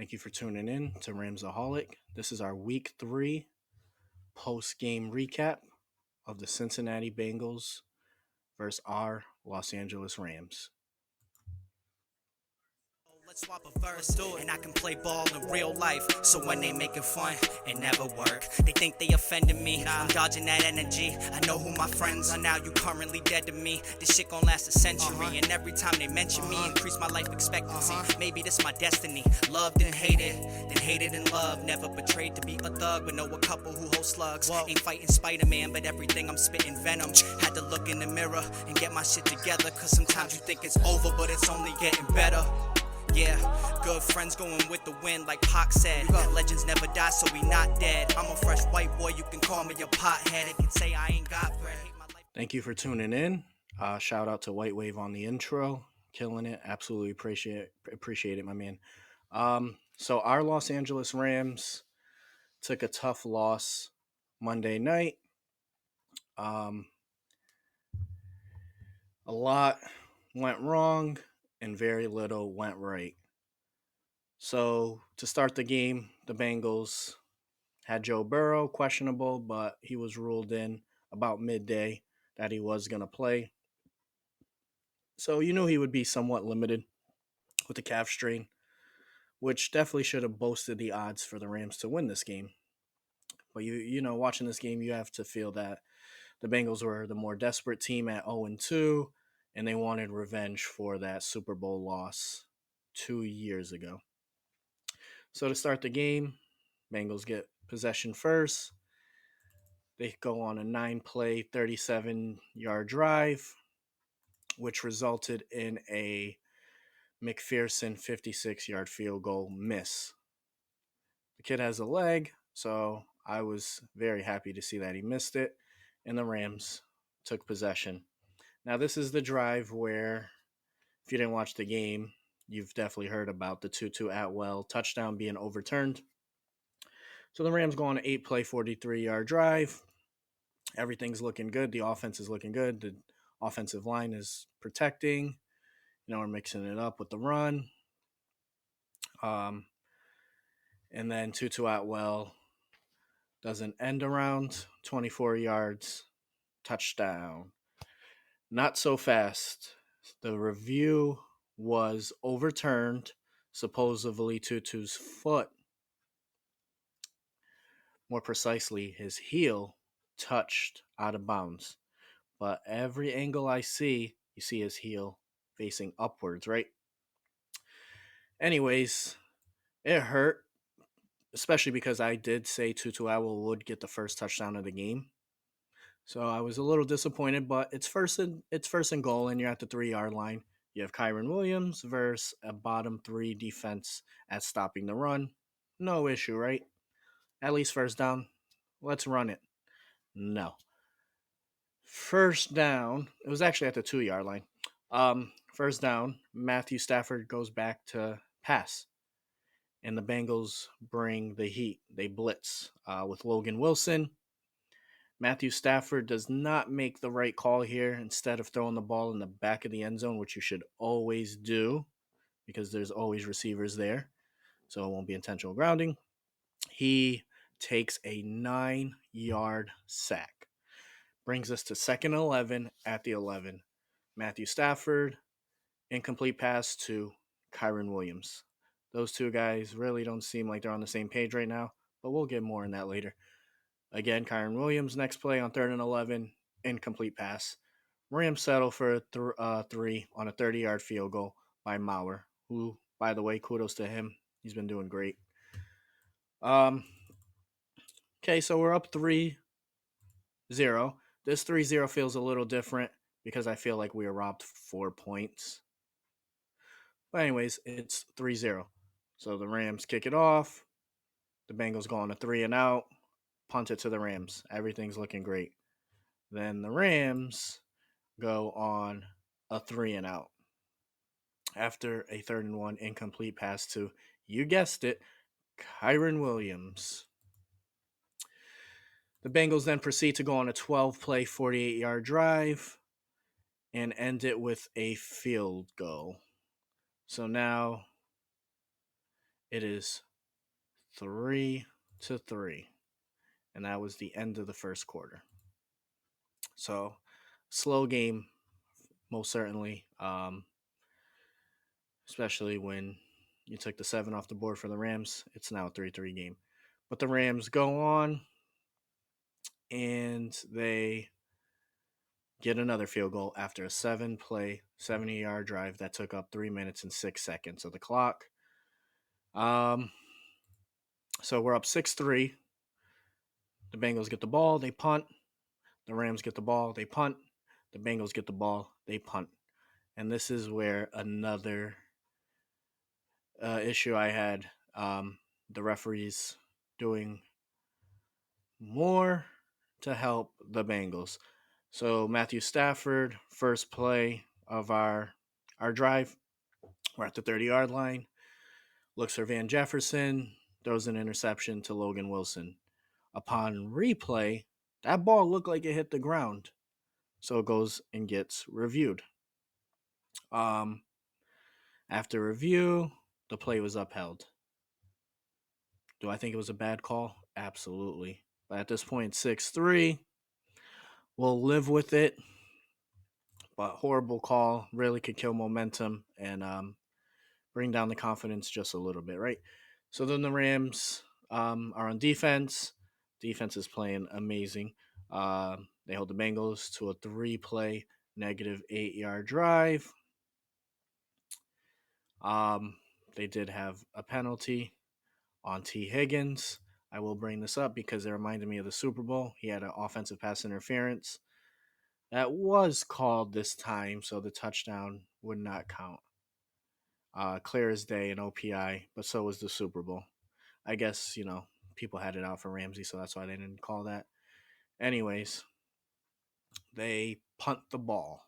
Thank you for tuning in to Ramsaholic. This is our week 3 post game recap of the Cincinnati Bengals versus our Los Angeles Rams. Let's swap a verse, and I can play ball in real life. So when they make it fun, it never work. They think they offended me. I'm dodging that energy. I know who my friends are now. You currently dead to me. This shit gon' last a century. And every time they mention me, increase my life expectancy. Maybe this my destiny. Loved and hated, then hated and loved. Never betrayed to be a thug, but know a couple who hold slugs. Ain't fighting Spider-Man, but everything I'm spitting venom. Had to look in the mirror and get my shit together. Cause sometimes you think it's over, but it's only getting better. Yeah, good friends going with the wind, like Pac said. Legends never die, so we not dead. I'm a fresh white boy, you can call me a pothead. They can say I ain't got bread. Thank you for tuning in. Shout out to White Wave on the intro. Killing it. Absolutely appreciate it, my man. So our Los Angeles Rams took a tough loss Monday night. Um, a lot went wrong and very little went right. So to start the game, the Bengals had Joe Burrow questionable, but he was ruled in about midday that he was going to play. So you knew he would be somewhat limited with the calf strain, which definitely should have boosted the odds for the Rams to win this game. But you know, watching this game, you have to feel that the Bengals were the more desperate team at 0-2, and they wanted revenge for that Super Bowl loss 2 years ago. So to start the game, Bengals get possession first. They go on a 9-play, 37-yard drive, which resulted in a McPherson 56-yard field goal miss. The kid has a leg, so I was very happy to see that he missed it, and the Rams took possession. Now, this is the drive where, if you didn't watch the game, you've definitely heard about the Tutu Atwell touchdown being overturned. So the Rams go on an 8-play, 43-yard drive. Everything's looking good. The offense is looking good. The offensive line is protecting. We're mixing it up with the run. Um, and then Tutu Atwell does an end around, 24 yards, touchdown. Not so fast. The review was overturned. Supposedly, Tutu's foot, more precisely, his heel, touched out of bounds. But every angle I see, you see his heel facing upwards, right? Anyways, it hurt, especially because I did say Tutu Atwell would get the first touchdown of the game. So I was a little disappointed, but it's first and goal, and you're at the 3-yard line. You have Kyron Williams versus a bottom 3 defense at stopping the run. No issue, right? At least first down. Let's run it. No. First down. It was actually at the 2-yard line. First down. Matthew Stafford goes back to pass, and the Bengals bring the heat. They blitz with Logan Wilson. Matthew Stafford does not make the right call here. Instead of throwing the ball in the back of the end zone, which you should always do because there's always receivers there, so it won't be intentional grounding, he takes a 9-yard sack. Brings us to 2nd and 11 at the 11. Matthew Stafford, incomplete pass to Kyron Williams. Those two guys really don't seem like they're on the same page right now, but we'll get more on that later. Again, Kyron Williams, next play on 3rd and 11, incomplete pass. Rams settle for a 3 on a 30-yard field goal by Maurer, who, by the way, kudos to him. He's been doing great. Okay, so we're up 3-0. This 3-0 feels a little different because I feel like we were robbed 4 points. But anyways, it's 3-0. So the Rams kick it off. The Bengals go on a 3 and out. Punt it to the Rams. Everything's looking great. Then the Rams go on a 3 and out after a 3rd and 1 incomplete pass to, you guessed it, Kyron Williams. The Bengals then proceed to go on a 12-play, 48-yard drive and end it with a field goal. So now It is 3-3, and that was the end of the first quarter. So, slow game, most certainly, especially when you took the 7 off the board for the Rams. It's now a 3-3 game. But the Rams go on and they get another field goal after a 7-play, 70-yard drive that took up 3 minutes and 6 seconds of the clock. Um, so we're up 6-3. The Bengals get the ball, they punt. The Rams get the ball, they punt. The Bengals get the ball, they punt. And this is where another issue I had. The referees doing more to help the Bengals. So Matthew Stafford, first play of our drive. We're at the 30-yard line. Looks for Van Jefferson, throws an interception to Logan Wilson. Upon replay, that ball looked like it hit the ground. So it goes and gets reviewed. Um, After review, the play was upheld. Do I think it was a bad call? Absolutely. But at this point, 6-3. We'll live with it. But horrible call. Really could kill momentum and bring down the confidence just a little bit, right? So then the Rams are on defense. Defense is playing amazing. They hold the Bengals to a 3-play, negative 8-yard drive. Um, they did have a penalty on T. Higgins. I will bring this up because it reminded me of the Super Bowl. He had an offensive pass interference that was called this time, so the touchdown would not count. Clear as day in OPI, but so was the Super Bowl. I guess, people had it out for Ramsey, so that's why they didn't call that. Anyways, they punt the ball.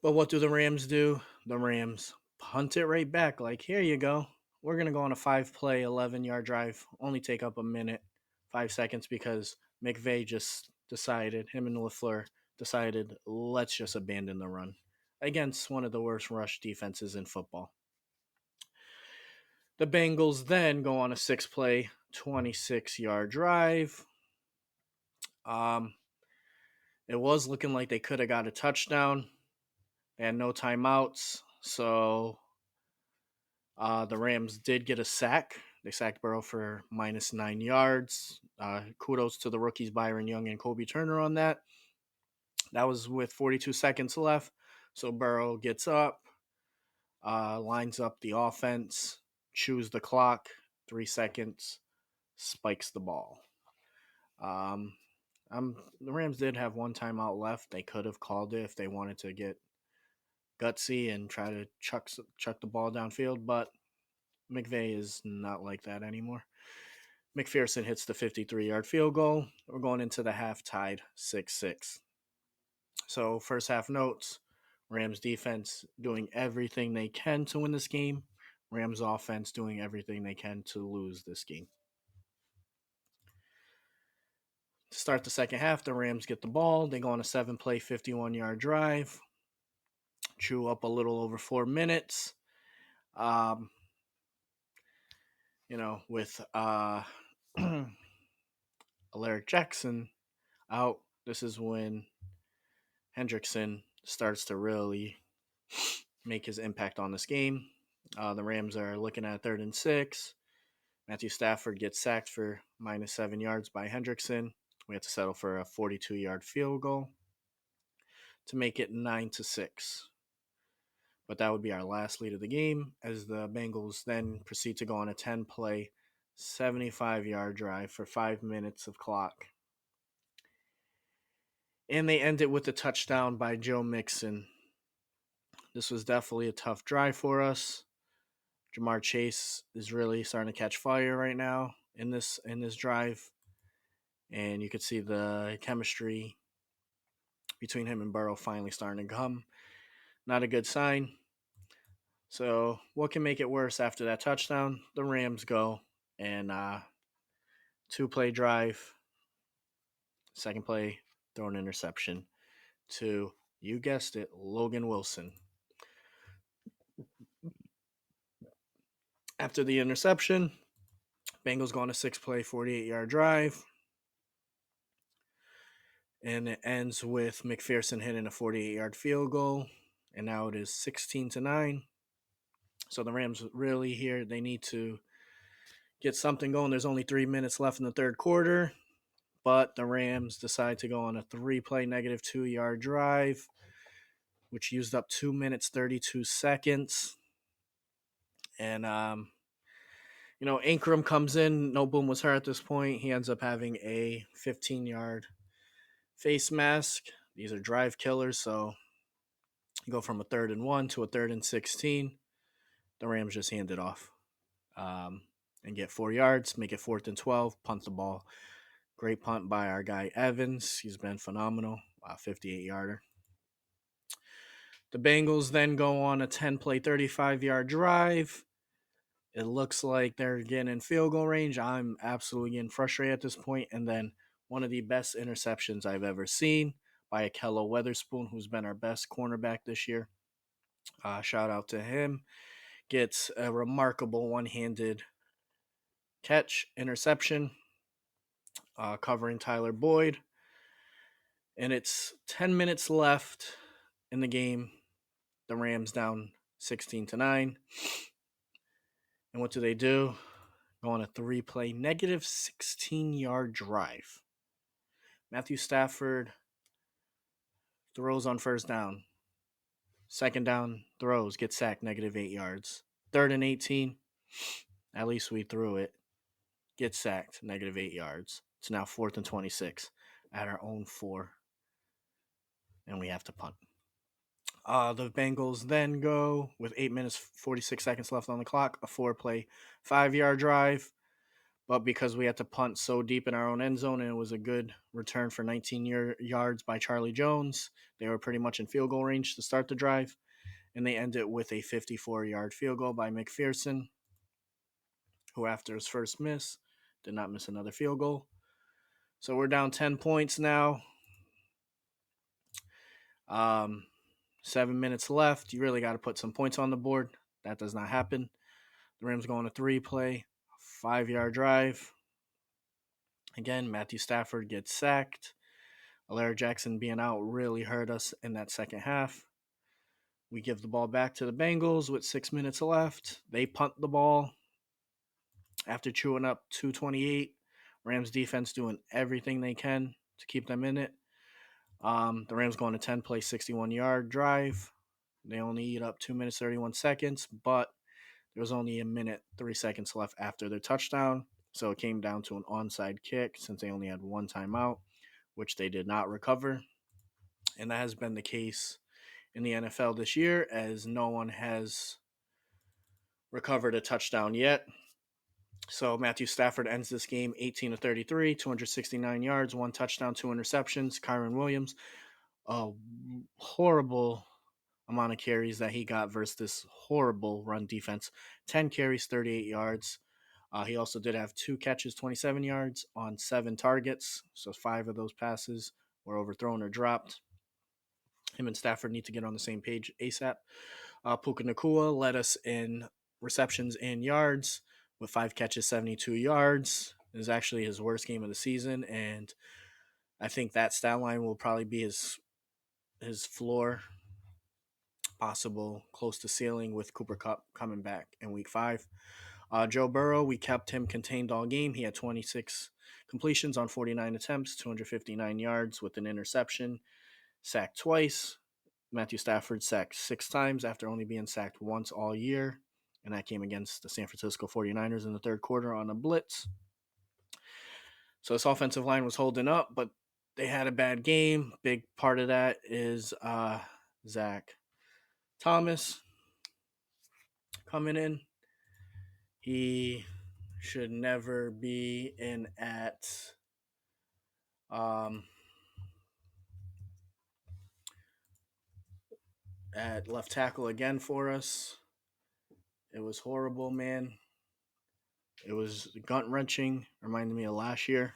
But what do the Rams do? The Rams punt it right back. Like, here you go. We're going to go on a 5-play, 11-yard drive. Only take up a minute, 5 seconds because McVay just decided, him and LaFleur decided, let's just abandon the run against one of the worst rush defenses in football. The Bengals then go on a 6-play, 26-yard drive. It was looking like they could have got a touchdown. They had no timeouts, so the Rams did get a sack. They sacked Burrow for -9 yards. Kudos to the rookies Byron Young and Kobe Turner on that. That was with 42 seconds left. So Burrow gets up, lines up the offense, chews the clock, 3 seconds, spikes the ball. The Rams did have one timeout left. They could have called it if they wanted to get gutsy and try to chuck the ball downfield, but McVay is not like that anymore. McPherson hits the 53-yard field goal. We're going into the half tied 6-6. So first half notes, Rams defense doing everything they can to win this game. Rams offense doing everything they can to lose this game. To start the second half, the Rams get the ball. They go on a 7-play, 51-yard drive. Chew up a little over 4 minutes. With Alaric Jackson out, this is when Hendrickson starts to really make his impact on this game. The Rams are looking at 3rd and 6. Matthew Stafford gets sacked for -7 yards by Hendrickson. We have to settle for a 42-yard field goal to make it 9-6. But that would be our last lead of the game as the Bengals then proceed to go on a 10-play, 75-yard drive for 5 minutes of clock. And they end it with a touchdown by Joe Mixon. This was definitely a tough drive for us. Jamar Chase is really starting to catch fire right now in this drive. And you could see the chemistry between him and Burrow finally starting to come. Not a good sign. So what can make it worse after that touchdown? The Rams go and 2-play drive. Second play, throw an interception to, you guessed it, Logan Wilson. After the interception, Bengals go on a 6-play, 48-yard drive, and it ends with McPherson hitting a 48-yard field goal, and now it is 16-9. So the Rams really here, they need to get something going. There's only 3 minutes left in the third quarter, but the Rams decide to go on a 3-play, negative 2-yard drive, which used up 2 minutes, 32 seconds. And, Ingram comes in. No Boom was hurt at this point. He ends up having a 15-yard face mask. These are drive killers, so you go from a 3rd-and-1 to a 3rd-and-16. The Rams just hand it off and get 4 yards, make it 4th-and-12, punt the ball. Great punt by our guy Evans. He's been phenomenal. 58-yarder. The Bengals then go on a 10-play, 35-yard drive. It looks like they're getting in field goal range. I'm absolutely getting frustrated at this point. And then one of the best interceptions I've ever seen by Akello Weatherspoon, who's been our best cornerback this year. Shout out to him. Gets a remarkable one-handed catch, interception, covering Tyler Boyd. And it's 10 minutes left in the game. The Rams down 16-9. And what do? Go on a 3-play, negative 16-yard drive. Matthew Stafford throws on first down. Second down, throws, gets sacked, negative 8 yards. 3rd-and-18. At least we threw it. Gets sacked, negative 8 yards. It's now 4th-and-26 at our own 4. And we have to punt. The Bengals then go with 8 minutes, 46 seconds left on the clock, a 4-play, 5-yard drive. But because we had to punt so deep in our own end zone and it was a good return for 19 yards by Charlie Jones, they were pretty much in field goal range to start the drive. And they end it with a 54-yard field goal by McPherson, who after his first miss did not miss another field goal. So we're down 10 points now. 7 minutes left. You really got to put some points on the board. That does not happen. The Rams go on a 3-play, 5-yard drive. Again, Matthew Stafford gets sacked. Alaire Jackson being out really hurt us in that second half. We give the ball back to the Bengals with 6 minutes left. They punt the ball after chewing up 228. Rams defense doing everything they can to keep them in it. The Rams go on a 10-play, 61-yard drive. They only eat up 2 minutes, 31 seconds, but there was only a minute, 3 seconds left after their touchdown. So it came down to an onside kick since they only had one timeout, which they did not recover. And that has been the case in the NFL this year, as no one has recovered a touchdown yet. So Matthew Stafford ends this game 18-33, 269 yards, 1 touchdown, 2 interceptions. Kyron Williams, a horrible amount of carries that he got versus this horrible run defense. 10 carries, 38 yards. He also did have 2 catches, 27 yards on 7 targets. So 5 of those passes were overthrown or dropped. Him and Stafford need to get on the same page ASAP. Puka Nacua led us in receptions and yards with 5 catches, 72 yards. It was actually his worst game of the season, and I think that stat line will probably be his floor, possible close to ceiling with Cooper Kupp coming back in week 5. Joe Burrow, we kept him contained all game. He had 26 completions on 49 attempts, 259 yards with an interception, sacked twice. Matthew Stafford sacked 6 times after only being sacked once all year, and that came against the San Francisco 49ers in the third quarter on a blitz. So this offensive line was holding up, but they had a bad game. Big part of that is Zach Thomas coming in. He should never be in at left tackle again for us. It was horrible, man. It was gut-wrenching. Reminded me of last year.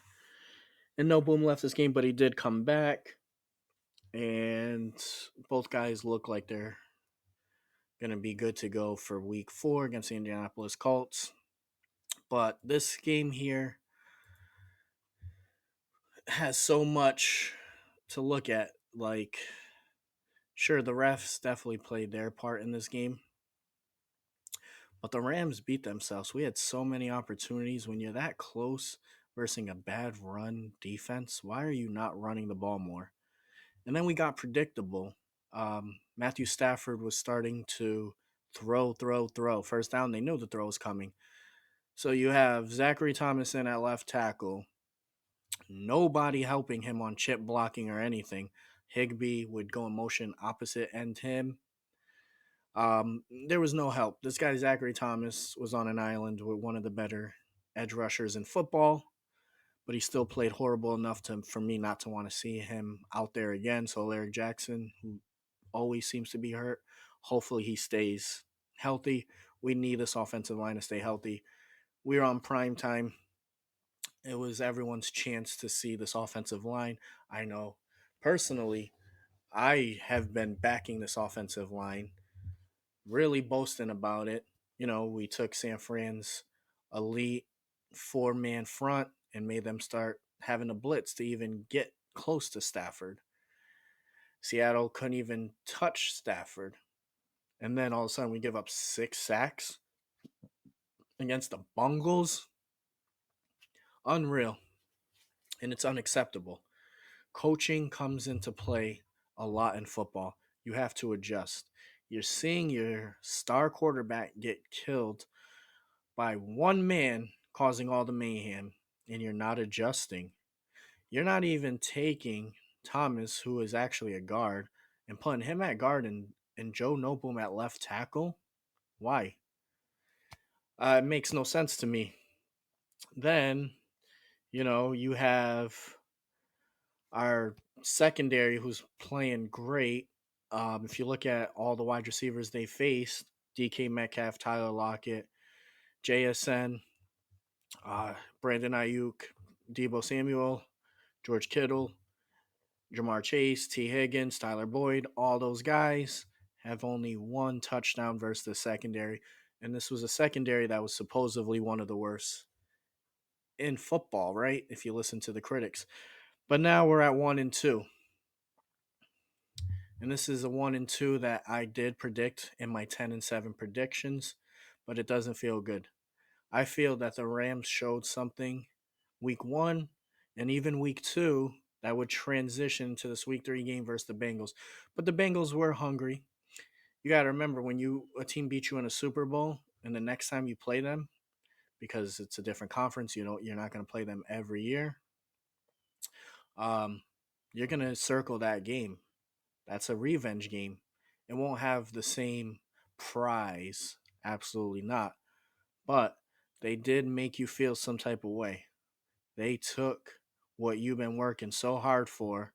And No Boom left this game, but he did come back. And both guys look like they're Going to be good to go for week 4 against the Indianapolis Colts. But this game here has so much to look at. Like, sure, the refs definitely played their part in this game, but the Rams beat themselves. We had so many opportunities. When you're that close versus a bad run defense, why are you not running the ball more? And then we got predictable. Matthew Stafford was starting to throw. First down, they knew the throw was coming. So you have Zachary Thomason at left tackle, nobody helping him on chip blocking or anything. Higbee would go in motion opposite end him. There was no help. This guy, Zachary Thomas, was on an island with one of the better edge rushers in football, but he still played horrible enough for me not to want to see him out there again. So Larry Jackson, who always seems to be hurt, hopefully he stays healthy. We need this offensive line to stay healthy. We're on prime time. It was everyone's chance to see this offensive line. I know personally, I have been backing this offensive line, really boasting about it. We took San Fran's elite 4-man front and made them start having a blitz to even get close to Stafford. Seattle couldn't even touch Stafford. And then all of a sudden we give up 6 sacks against the Bengals. Unreal. And it's unacceptable. Coaching comes into play a lot in football. You have to adjust. You're seeing your star quarterback get killed by one man causing all the mayhem, and you're not adjusting. You're not even taking Thomas, who is actually a guard, and putting him at guard and Joe Noteboom at left tackle. Why? It makes no sense to me. Then, you have our secondary who's playing great. If you look at all the wide receivers they faced, DK Metcalf, Tyler Lockett, JSN, Brandon Ayuk, Debo Samuel, George Kittle, Jamar Chase, T. Higgins, Tyler Boyd, all those guys have only one touchdown versus the secondary. And this was a secondary that was supposedly one of the worst in football, right? If you listen to the critics. But now we're at 1-2. And this is a 1-2 that I did predict in my 10-7 predictions, but it doesn't feel good. I feel that the Rams showed something week 1 and even week 2 that would transition to this week 3 game versus the Bengals. But the Bengals were hungry. You got to remember, when a team beats you in a Super Bowl and the next time you play them, because it's a different conference, you're not going to play them every year. You're going to circle that game. That's a revenge game. It won't have the same prize. Absolutely not. But they did make you feel some type of way. They took what you've been working so hard for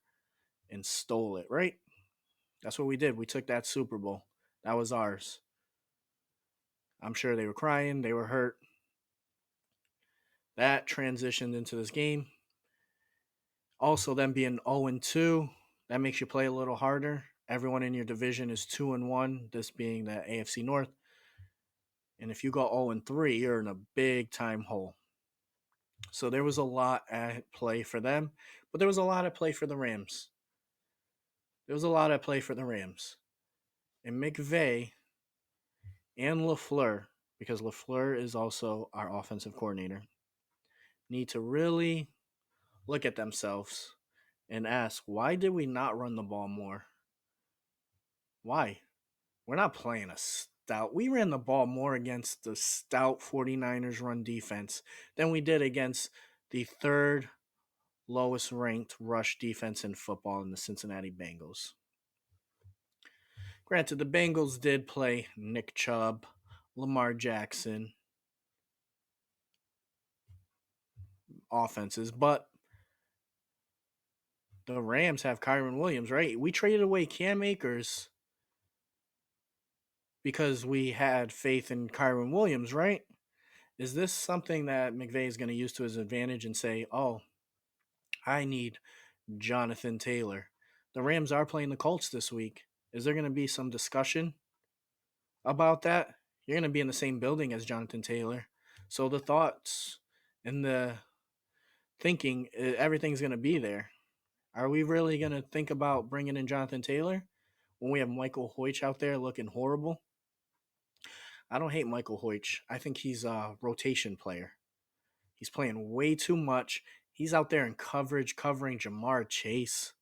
and stole it, right? That's what we did. We took that Super Bowl. That was ours. I'm sure they were crying. They were hurt. That transitioned into this game. Also, them being 0-2, that makes you play a little harder. Everyone in your division is 2-1, this being the AFC North. And if you go 0-3, you're in a big time hole. So there was a lot at play for them, but there was a lot at play for the Rams. There was a lot at play for the Rams. And McVay and LaFleur, because LaFleur is also our offensive coordinator, need to really look at themselves and ask, why did we not run the ball more? Why? We're not playing a stout. We ran the ball more against the stout 49ers run defense than we did against the third lowest ranked rush defense in football in the Cincinnati Bengals. Granted, the Bengals did play Nick Chubb, Lamar Jackson offenses, but the Rams have Kyron Williams, right? We traded away Cam Akers because we had faith in Kyron Williams, right? Is this something that McVay is going to use to his advantage and say, oh, I need Jonathan Taylor? The Rams are playing the Colts this week. Is there going to be some discussion about that, you're going to be in the same building as Jonathan Taylor. So the thoughts and the thinking, everything's going to be there. Are we really going to think about bringing in Jonathan Taylor when we have Michael Hoych out there looking horrible? I don't hate Michael Hoych. I think he's a rotation player. He's playing way too much. He's out there in coverage, covering Jamar Chase.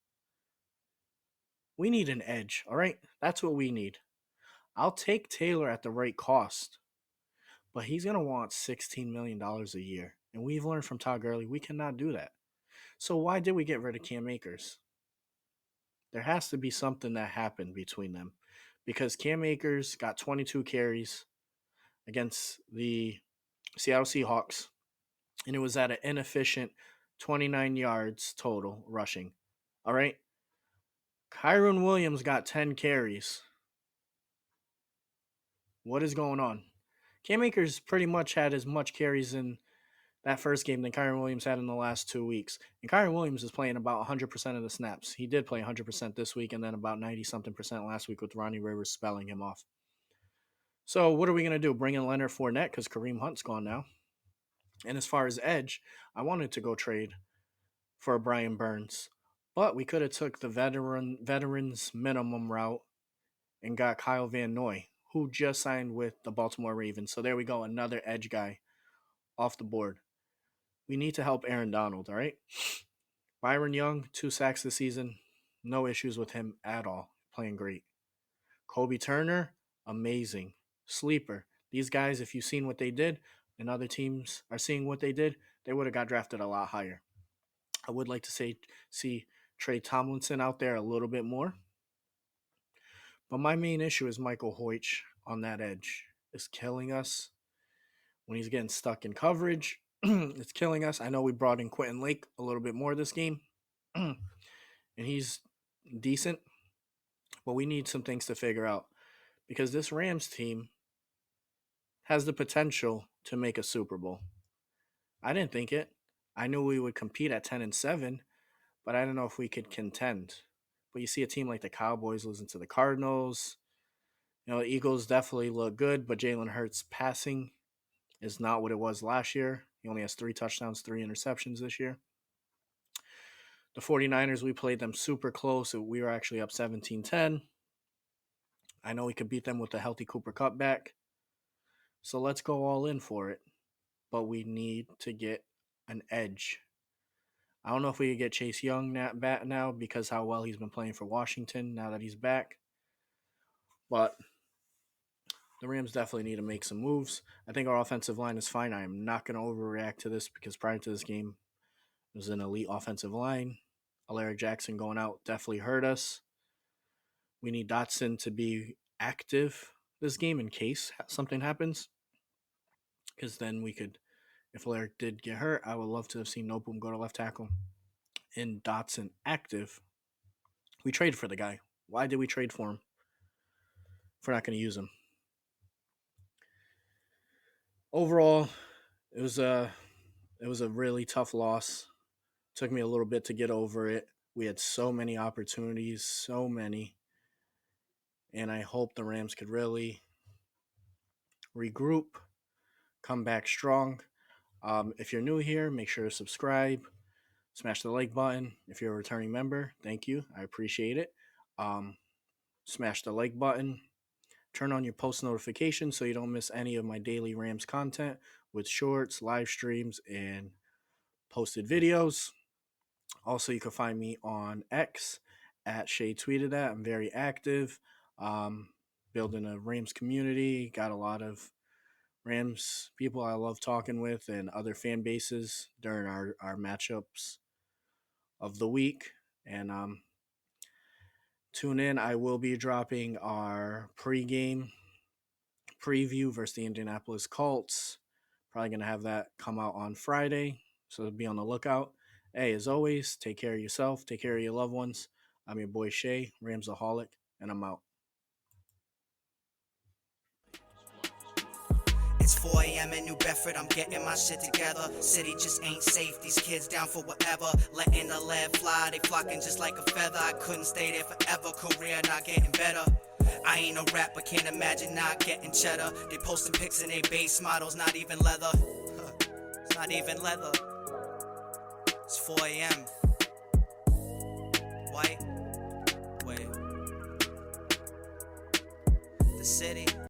We need an edge, all right? That's what we need. I'll take Taylor at the right cost, but he's going to want $16 million a year. And we've learned from Todd Gurley we cannot do that. So why did we get rid of Cam Akers? There has to be something that happened between them because Cam Akers got 22 carries against the Seattle Seahawks, and it was at an inefficient 29 yards total rushing. All right. Kyron Williams got 10 carries. What is going on? Cam Akers pretty much had as much carries in that first game than Kyron Williams had in the last 2 weeks. And Kyron Williams is playing about 100% of the snaps. He did play 100% this week and then about 90-something percent last week with Ronnie Rivers spelling him off. So what are we going to do? Bring in Leonard Fournette because Kareem Hunt's gone now. And as far as edge, I wanted to go trade for Brian Burns. But we could have took the veterans minimum route and got Kyle Van Noy, who just signed with the Baltimore Ravens. So there we go, another edge guy off the board. We need to help Aaron Donald, all right? Byron Young, 2 sacks this season. No issues with him at all. Playing great. Kobe Turner, amazing. Sleeper. These guys, if you've seen what they did, and other teams are seeing what they did, they would have got drafted a lot higher. I would like to see Trey Tomlinson out there a little bit more. But my main issue is Michael Hoych on that edge. It's killing us when he's getting stuck in coverage. It's killing us. I know we brought in Quentin Lake a little bit more this game, and he's decent, but we need some things to figure out because this Rams team has the potential to make a Super Bowl. I didn't think it. I knew we would compete at 10-7, but I don't know if we could contend. But you see a team like the Cowboys losing to the Cardinals. You know, the Eagles definitely look good, but Jalen Hurts passing is not what it was last year. He only has 3 touchdowns, 3 interceptions this year. The 49ers, we played them super close. We were actually up 17-10. I know we could beat them with a healthy Cooper Kupp back. So let's go all in for it. But we need to get an edge. I don't know if we could get Chase Young back now because how well he's been playing for Washington now that he's back. But the Rams definitely need to make some moves. I think our offensive line is fine. I am not going to overreact to this because prior to this game, it was an elite offensive line. Alaric Jackson going out definitely hurt us. We need Dotson to be active this game in case something happens. Because then we could, if Alaric did get hurt, I would love to have seen Nopum go to left tackle and Dotson active. We traded for the guy. Why did we trade for him if we're not going to use him? Overall, it was a really tough loss. Took me a little bit to get over it. We had so many opportunities, so many. And I hope the Rams could really regroup, come back strong. If you're new here, make sure to subscribe, smash the like button. If you're a returning member, thank you. I appreciate it. Smash the like button. Turn on your post notifications so you don't miss any of my daily Rams content with shorts, live streams, and posted videos. Also, you can find me on X at Shay Tweeted At. I'm very active, building a Rams community. Got a lot of Rams people I love talking with and other fan bases during our matchups of the week. And tune in. I will be dropping our pregame preview versus the Indianapolis Colts. Probably going to have that come out on Friday, so be on the lookout. Hey, as always, take care of yourself, take care of your loved ones. I'm your boy Shay, Ramsaholic, and I'm out. It's 4 a.m. in New Bedford, I'm getting my shit together. City just ain't safe, these kids down for whatever. Letting the lead fly, they flocking just like a feather. I couldn't stay there forever, career not getting better. I ain't no rapper, can't imagine not getting cheddar. They posting pics in they base models, not even leather. It's not even leather. It's 4 a.m. White. Wait. The city.